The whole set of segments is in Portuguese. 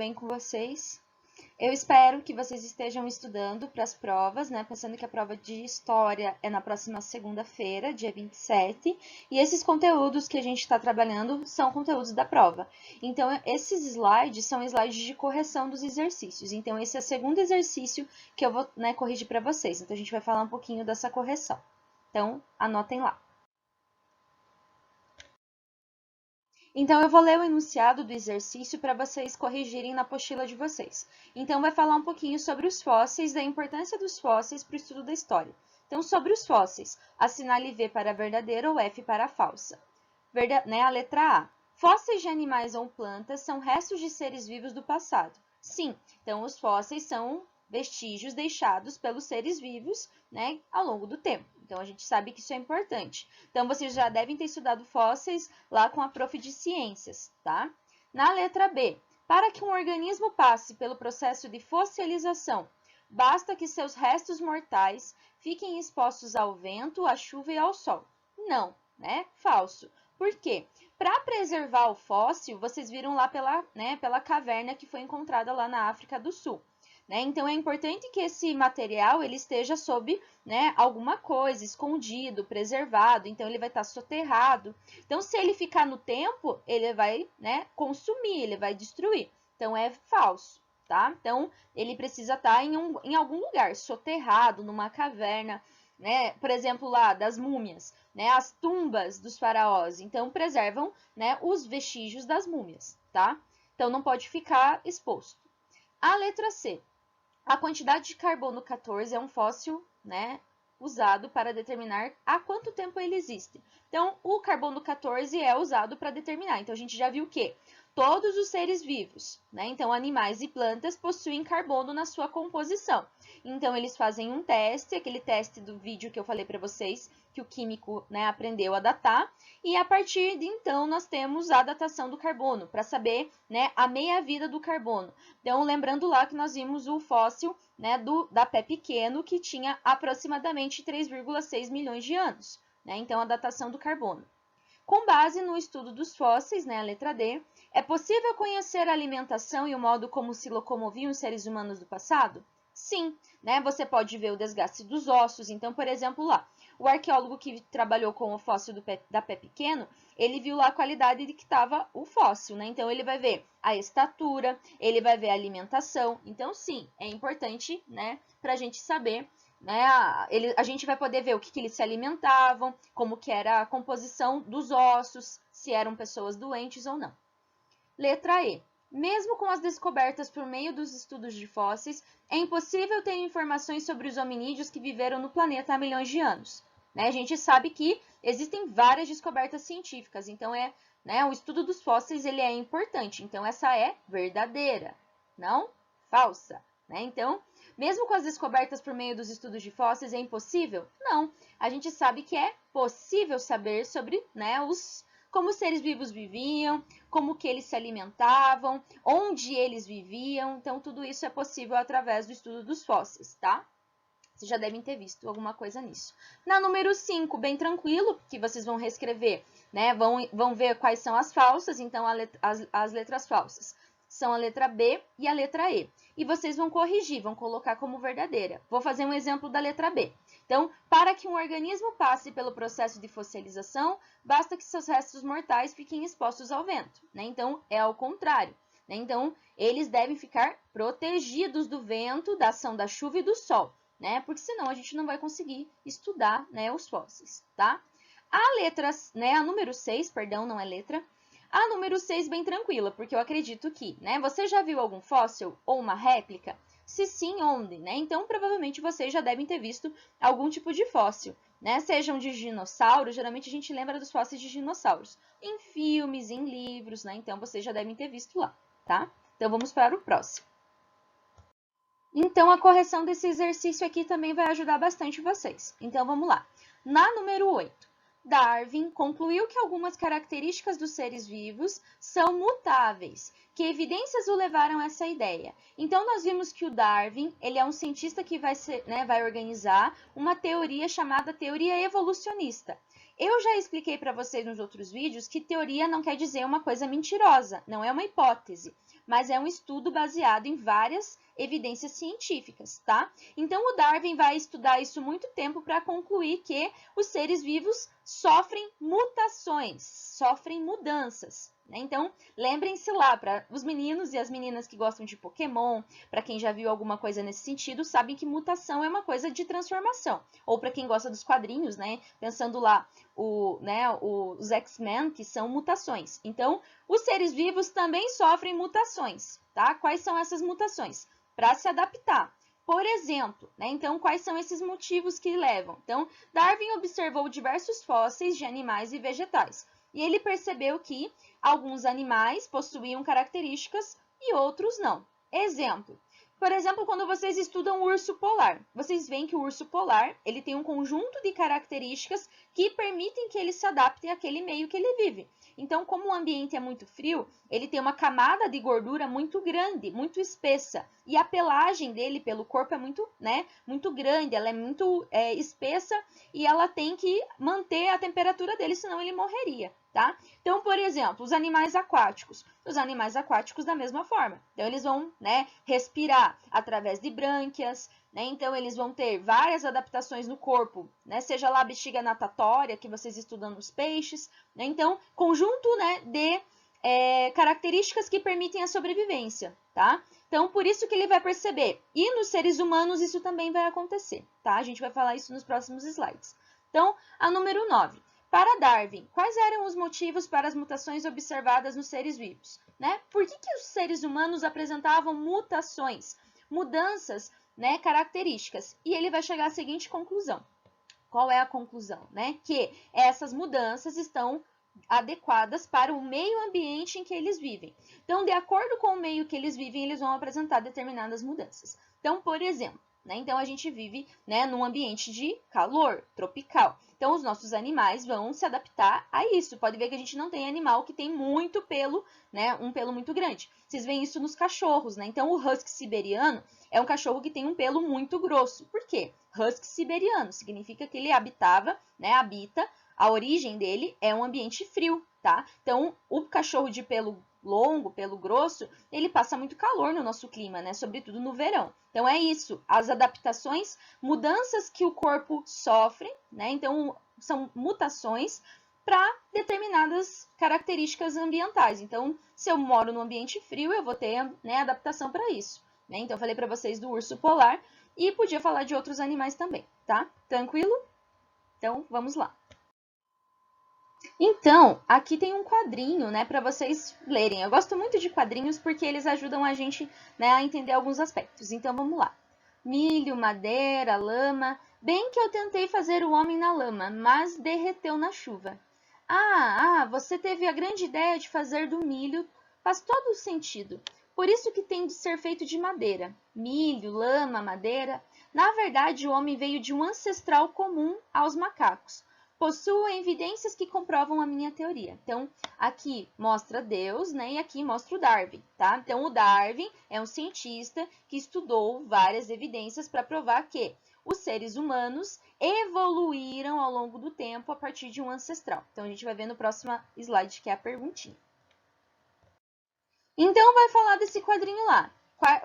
bem com vocês? Eu espero que vocês estejam estudando para as provas, né? Pensando que a prova de História é na próxima segunda-feira, dia 27, e esses conteúdos que a gente está trabalhando são conteúdos da prova. Então, esses slides são slides de correção dos exercícios. Então, esse é o segundo exercício que eu vou, né, corrigir para vocês. Então, a gente vai falar um pouquinho dessa correção. Então, anotem lá. Então, eu vou ler o enunciado do exercício para vocês corrigirem na apostila de vocês. Então, vai falar um pouquinho sobre os fósseis, da importância dos fósseis para o estudo da história. Então, sobre os fósseis, assinale V para verdadeira ou F para falsa. A letra A. Fósseis de animais ou plantas são restos de seres vivos do passado. Sim, então os fósseis são vestígios deixados pelos seres vivos, né, ao longo do tempo. Então, a gente sabe que isso é importante. Então, vocês já devem ter estudado fósseis lá com a prof de ciências, tá? Na letra B, para que um organismo passe pelo processo de fossilização, basta que seus restos mortais fiquem expostos ao vento, à chuva e ao sol. Não, né? Falso. Por quê? Para preservar o fóssil, vocês viram lá pela caverna que foi encontrada lá na África do Sul. Então, é importante que esse material ele esteja sob, alguma coisa, escondido, preservado. Então, ele vai estar soterrado. Então, se ele ficar no tempo, ele vai consumir, ele vai destruir. Então, é falso, tá? Então, ele precisa estar em algum lugar, soterrado, numa caverna, por exemplo, lá das múmias, as tumbas dos faraós. Então, preservam os vestígios das múmias, tá? Então, não pode ficar exposto. A letra C. A quantidade de carbono 14 é um fóssil, usado para determinar há quanto tempo ele existe. Então, o carbono 14 é usado para determinar. Então, a gente já viu que todos os seres vivos, então animais e plantas, possuem carbono na sua composição. Então, eles fazem um teste, aquele teste do vídeo que eu falei para vocês, que o químico aprendeu a datar, e a partir de então nós temos a datação do carbono, para saber a meia-vida do carbono. Então, lembrando lá que nós vimos o fóssil da pé pequeno, que tinha aproximadamente 3,6 milhões de anos. Então, a datação do carbono. Com base no estudo dos fósseis, a letra D, é possível conhecer a alimentação e o modo como se locomoviam os seres humanos do passado? Sim, você pode ver o desgaste dos ossos. Então, por exemplo, lá, o arqueólogo que trabalhou com o fóssil da pé pequeno, ele viu lá a qualidade de que estava o fóssil, Então, ele vai ver a estatura, ele vai ver a alimentação. Então, sim, é importante, para a gente saber, a gente vai poder ver o que eles se alimentavam, como que era a composição dos ossos, se eram pessoas doentes ou não. Letra E. Mesmo com as descobertas por meio dos estudos de fósseis, é impossível ter informações sobre os hominídeos que viveram no planeta há milhões de anos. A gente sabe que existem várias descobertas científicas, então o estudo dos fósseis ele é importante. Então, essa é verdadeira, não falsa. Então, mesmo com as descobertas por meio dos estudos de fósseis, é impossível? Não. A gente sabe que é possível saber sobre como os seres vivos viviam, como que eles se alimentavam, onde eles viviam. Então, tudo isso é possível através do estudo dos fósseis, tá? Vocês já devem ter visto alguma coisa nisso. Na número 5, bem tranquilo, que vocês vão reescrever, vão ver quais são as falsas. Então, as letras falsas são a letra B e a letra E. E vocês vão corrigir, vão colocar como verdadeira. Vou fazer um exemplo da letra B. Então, para que um organismo passe pelo processo de fossilização, basta que seus restos mortais fiquem expostos ao vento. Então, é ao contrário. Então, eles devem ficar protegidos do vento, da ação da chuva e do sol, porque senão a gente não vai conseguir estudar os fósseis, tá? A número 6, perdão, não é letra. A número 6, bem tranquila, porque eu acredito que, você já viu algum fóssil ou uma réplica? Se sim, onde? Então, provavelmente vocês já devem ter visto algum tipo de fóssil, Sejam de dinossauros, geralmente a gente lembra dos fósseis de dinossauros. Em filmes, em livros, Então, vocês já devem ter visto lá, tá? Então, vamos para o próximo. Então, a correção desse exercício aqui também vai ajudar bastante vocês. Então, vamos lá. Na número 8. Darwin concluiu que algumas características dos seres vivos são mutáveis, Que evidências o levaram a essa ideia? Então, nós vimos que o Darwin, ele é um cientista que vai organizar uma teoria chamada teoria evolucionista. Eu já expliquei para vocês nos outros vídeos que teoria não quer dizer uma coisa mentirosa, não é uma hipótese, mas é um estudo baseado em várias evidências científicas, tá? Então, o Darwin vai estudar isso muito tempo para concluir que os seres vivos sofrem mutações, sofrem mudanças. Então, lembrem-se lá, para os meninos e as meninas que gostam de Pokémon, para quem já viu alguma coisa nesse sentido, sabem que mutação é uma coisa de transformação. Ou para quem gosta dos quadrinhos, né, pensando lá, os X-Men, que são mutações. Então, os seres vivos também sofrem mutações, tá? Quais são essas mutações? Para se adaptar. Por exemplo, então, quais são esses motivos que levam? Então, Darwin observou diversos fósseis de animais e vegetais. E ele percebeu que alguns animais possuíam características e outros não. Exemplo. Por exemplo, quando vocês estudam o urso polar, vocês veem que o urso polar ele tem um conjunto de características que permitem que ele se adapte àquele meio que ele vive. Então, como o ambiente é muito frio, ele tem uma camada de gordura muito grande, muito espessa. E a pelagem dele pelo corpo é muito grande, ela é muito espessa e ela tem que manter a temperatura dele, senão ele morreria, tá? Então, por exemplo, os animais aquáticos da mesma forma. Então, eles vão respirar através de brânquias, então eles vão ter várias adaptações no corpo, seja lá a bexiga natatória, que vocês estudam nos peixes. Então, conjunto de características que permitem a sobrevivência, tá? Então, por isso que ele vai perceber. E nos seres humanos isso também vai acontecer, tá? A gente vai falar isso nos próximos slides. Então, a número 9. Para Darwin, quais eram os motivos para as mutações observadas nos seres vivos? Por que os seres humanos apresentavam mutações, mudanças, características? E ele vai chegar à seguinte conclusão. Qual é a conclusão? Que essas mudanças estão adequadas para o meio ambiente em que eles vivem. Então, de acordo com o meio que eles vivem, eles vão apresentar determinadas mudanças. Então, por exemplo, então a gente vive num ambiente de calor tropical. Então, os nossos animais vão se adaptar a isso. Pode ver que a gente não tem animal que tem muito pelo, um pelo muito grande. Vocês veem isso nos cachorros, Então, o husky siberiano é um cachorro que tem um pelo muito grosso. Por quê? Husky siberiano significa que ele habita, a origem dele é um ambiente frio, tá? Então, o cachorro de pelo longo, pelo grosso, ele passa muito calor no nosso clima, Sobretudo no verão. Então, é isso, as adaptações, mudanças que o corpo sofre, Então, são mutações para determinadas características ambientais. Então, se eu moro num ambiente frio, eu vou ter adaptação para isso. Então, eu falei para vocês do urso polar e podia falar de outros animais também, tá? Tranquilo? Então, vamos lá. Então, aqui tem um quadrinho, para vocês lerem. Eu gosto muito de quadrinhos porque eles ajudam a gente, a entender alguns aspectos. Então, vamos lá. Milho, madeira, lama. Bem que eu tentei fazer o homem na lama, mas derreteu na chuva. Você teve a grande ideia de fazer do milho. Faz todo o sentido. Por isso que tem de ser feito de madeira. Milho, lama, madeira. Na verdade, o homem veio de um ancestral comum aos macacos. Possuem evidências que comprovam a minha teoria. Então, aqui mostra Deus, e aqui mostra o Darwin, tá? Então, o Darwin é um cientista que estudou várias evidências para provar que os seres humanos evoluíram ao longo do tempo a partir de um ancestral. Então, a gente vai ver no próximo slide, que é a perguntinha. Então, vai falar desse quadrinho lá.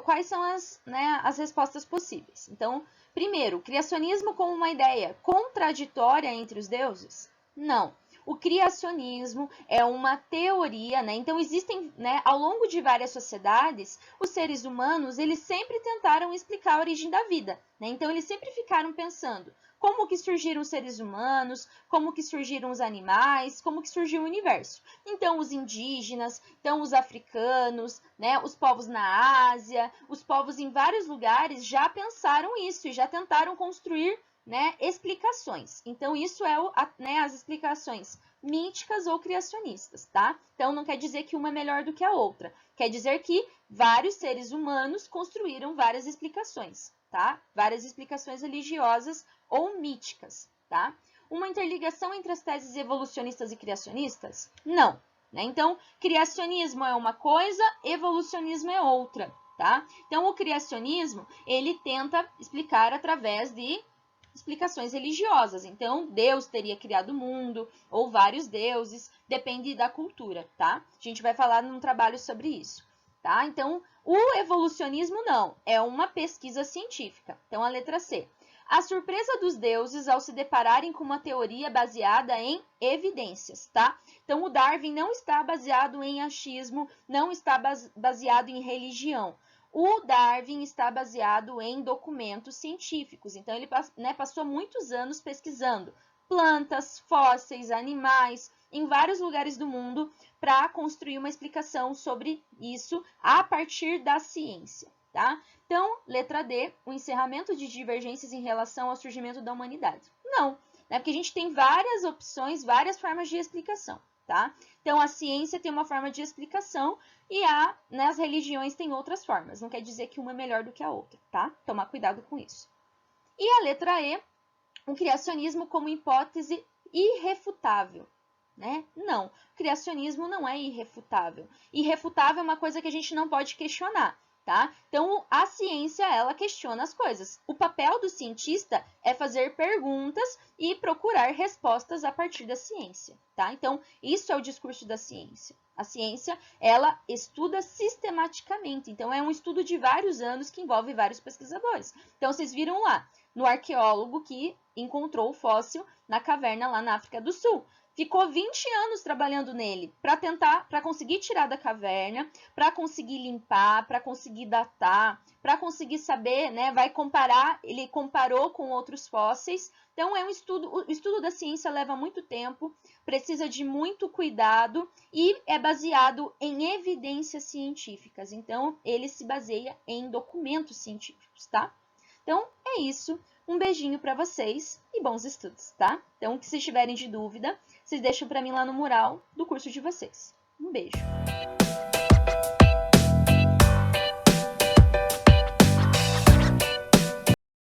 Quais são as respostas possíveis? Então, primeiro, o criacionismo como uma ideia contraditória entre os deuses? Não. O criacionismo é uma teoria, Então, existem, ao longo de várias sociedades, os seres humanos, eles sempre tentaram explicar a origem da vida, Então, eles sempre ficaram pensando como que surgiram os seres humanos, como que surgiram os animais, como que surgiu o universo. Então, os indígenas, então os africanos, os povos na Ásia, os povos em vários lugares já pensaram isso e já tentaram construir explicações. Então, isso é as explicações míticas ou criacionistas, tá? Então, não quer dizer que uma é melhor do que a outra. Quer dizer que vários seres humanos construíram várias explicações, tá? Várias explicações religiosas ou míticas, tá? Uma interligação entre as teses evolucionistas e criacionistas? Não. né? Então, criacionismo é uma coisa, evolucionismo é outra, tá? Então, o criacionismo, ele tenta explicar através de explicações religiosas. Então, Deus teria criado o mundo, ou vários deuses, depende da cultura, tá? A gente vai falar num trabalho sobre isso, tá? Então, o evolucionismo não, é uma pesquisa científica. Então, a letra C. A surpresa dos deuses ao se depararem com uma teoria baseada em evidências, tá? Então, o Darwin não está baseado em achismo, não está baseado em religião. O Darwin está baseado em documentos científicos. Então, ele passou muitos anos pesquisando plantas, fósseis, animais, em vários lugares do mundo, para construir uma explicação sobre isso a partir da ciência, tá? Então, letra D, o encerramento de divergências em relação ao surgimento da humanidade. Não, né? Porque a gente tem várias opções, várias formas de explicação, tá? Então, a ciência tem uma forma de explicação e as religiões têm outras formas. Não quer dizer que uma é melhor do que a outra, tá? Tomar cuidado com isso. E a letra E, o criacionismo como hipótese irrefutável, né? Não, o criacionismo não é irrefutável. Irrefutável é uma coisa que a gente não pode questionar, tá? Então, a ciência, ela questiona as coisas. O papel do cientista é fazer perguntas e procurar respostas a partir da ciência, tá? Então, isso é o discurso da ciência. A ciência, ela estuda sistematicamente. Então, é um estudo de vários anos que envolve vários pesquisadores. Então, vocês viram lá, no arqueólogo que encontrou o fóssil na caverna lá na África do Sul. Ficou 20 anos trabalhando nele para conseguir tirar da caverna, para conseguir limpar, para conseguir datar, para conseguir saber, né? Vai comparar, ele comparou com outros fósseis. Então, é um estudo, o estudo da ciência leva muito tempo, precisa de muito cuidado e é baseado em evidências científicas. Então, ele se baseia em documentos científicos, tá? Então, é isso. Um beijinho para vocês e bons estudos, tá? Então, se tiverem de dúvida, vocês deixam para mim lá no mural do curso de vocês. Um beijo!